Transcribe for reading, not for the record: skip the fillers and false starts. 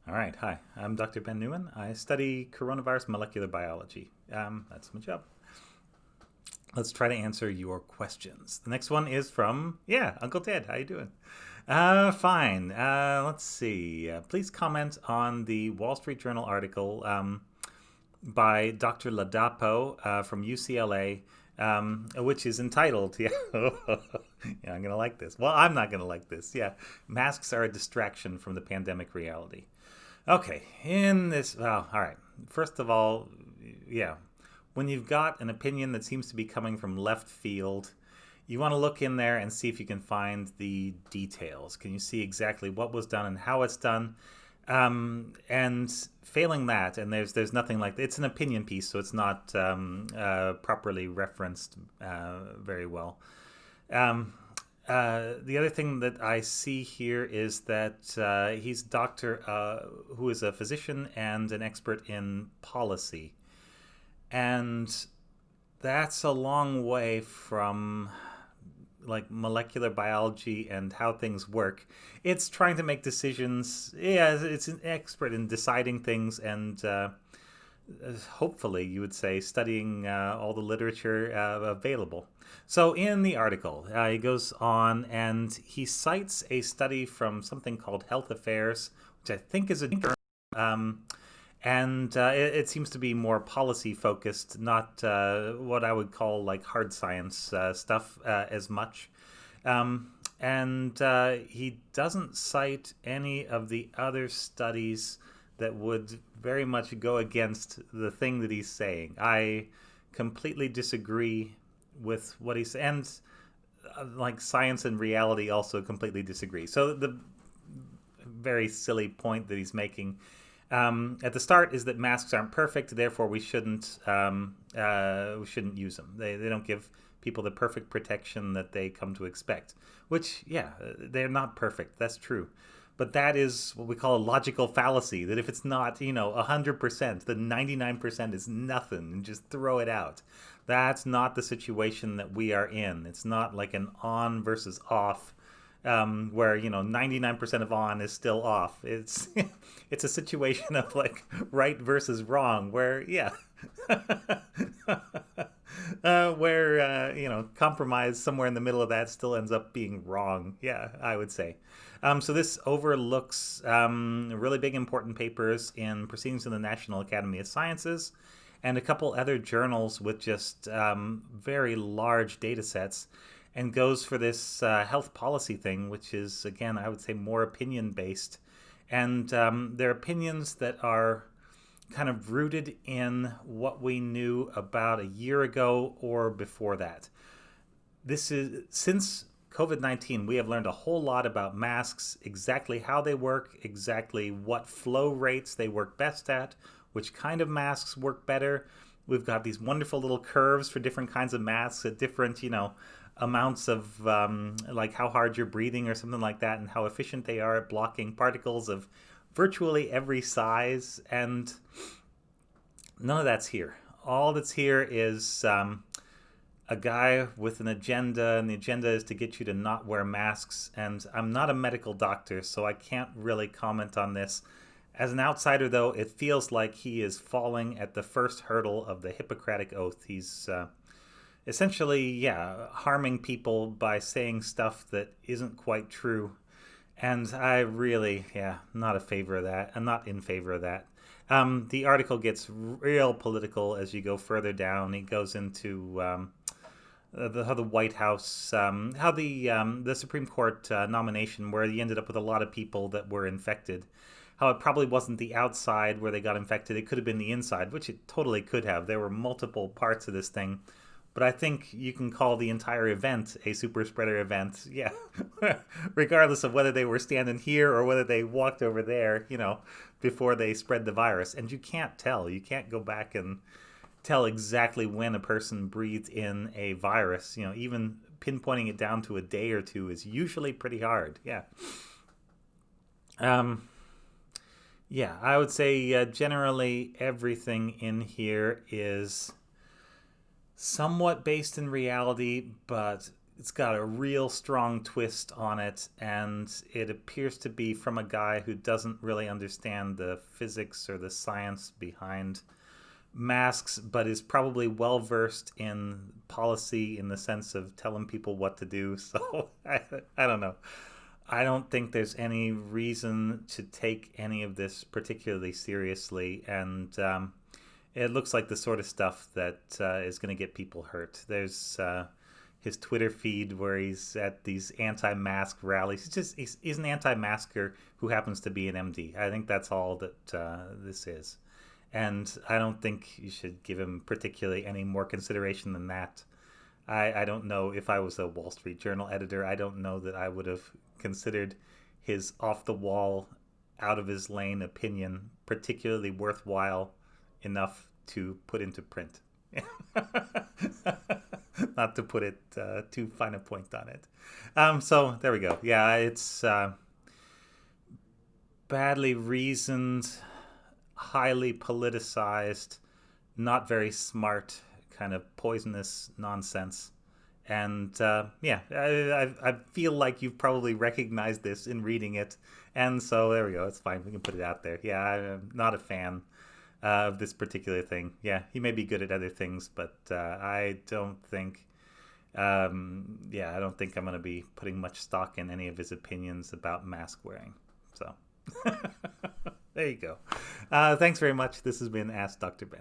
All right, hi, I'm Dr. Ben Newman. I study coronavirus molecular biology. That's my job. Let's try to answer your questions. The next one is from, Uncle Ted. How you doing? Fine. Let's see. Please comment on the Wall Street Journal article by Dr. Ladapo from UCLA, which is entitled, I'm going to like this. Well, I'm not going to like this. Yeah, masks are a distraction from the pandemic reality. Okay, in this, well, all right. First of all, yeah, when you've got an opinion that seems to be coming from left field, you want to look in there and see if you can find the details. Can you see exactly what was done and how it's done? And failing that, and there's nothing like that. It's an opinion piece, so it's not properly referenced very well. Um, the other thing that I see here is that he's a doctor who is a physician and an expert in policy. And that's a long way from like molecular biology and how things work. It's trying to make decisions. Yeah, it's an expert in deciding things and hopefully, you would say, studying all the literature available. So, in the article, he goes on and he cites a study from something called Health Affairs, which I think is a journal. Um, and it seems to be more policy focused, not what I would call like hard science stuff as much. And he doesn't cite any of the other studies that would very much go against the thing that he's saying. I completely disagree with what he's and like science and reality also completely disagree. So the very silly point that he's making at the start is that masks aren't perfect, therefore we shouldn't use them. They don't give people the perfect protection that they come to expect. Which, yeah, they're not perfect. That's true. But that is what we call a logical fallacy. That if it's not, 100%, then 99% is nothing, and just throw it out. That's not the situation that we are in. It's not like an on versus off where 99% of on is still off. It's it's a situation of like right versus wrong, where where compromise somewhere in the middle of that still ends up being wrong. Yeah, I would say. So this overlooks really big important papers in Proceedings of the National Academy of Sciences and a couple other journals with just very large data sets and goes for this health policy thing, which is, again, I would say more opinion based. And they're opinions that are kind of rooted in what we knew about a year ago or before that. This is since COVID-19, we have learned a whole lot about masks, exactly how they work, exactly what flow rates they work best at, which kind of masks work better. We've got these wonderful little curves for different kinds of masks at different, amounts of like how hard you're breathing or something like that, and how efficient they are at blocking particles of virtually every size. And none of that's here. All that's here is a guy with an agenda, and the agenda is to get you to not wear masks. And I'm not a medical doctor, so I can't really comment on this. As an outsider, though, it feels like he is falling at the first hurdle of the Hippocratic Oath. He's essentially, harming people by saying stuff that isn't quite true. And I really, not a favor of that. I'm not in favor of that. The article gets real political as you go further down. It goes into how the White House, how the Supreme Court nomination, where you ended up with a lot of people that were infected. How it probably wasn't the outside where they got infected. It could have been the inside, which it totally could have. There were multiple parts of this thing. But I think you can call the entire event a super spreader event. Yeah. Regardless of whether they were standing here or whether they walked over there, before they spread the virus. And you can't tell. You can't go back and tell exactly when a person breathed in a virus. Even pinpointing it down to a day or two is usually pretty hard. Yeah. Um, yeah, I would say generally everything in here is somewhat based in reality, but it's got a real strong twist on it, and it appears to be from a guy who doesn't really understand the physics or the science behind masks, but is probably well versed in policy in the sense of telling people what to do. So I don't know. I don't think there's any reason to take any of this particularly seriously, and it looks like the sort of stuff that is going to get people hurt. There's his Twitter feed where he's at these anti-mask rallies. He's an anti-masker who happens to be an MD. I think that's all that this is, and I don't think you should give him particularly any more consideration than that. I don't know if I was a Wall Street Journal editor. I don't know that I would have considered his off the wall, out of his lane opinion particularly worthwhile enough to put into print. Not to put it too fine a point on it. So there we go. Yeah, it's badly reasoned, highly politicized, not very smart, kind of poisonous nonsense. And I feel like you've probably recognized this in reading it. And so there we go. It's fine. We can put it out there. Yeah, I'm not a fan of this particular thing. Yeah, he may be good at other things, but I don't think, I don't think I'm going to be putting much stock in any of his opinions about mask wearing. So there you go. Thanks very much. This has been Ask Dr. Ben.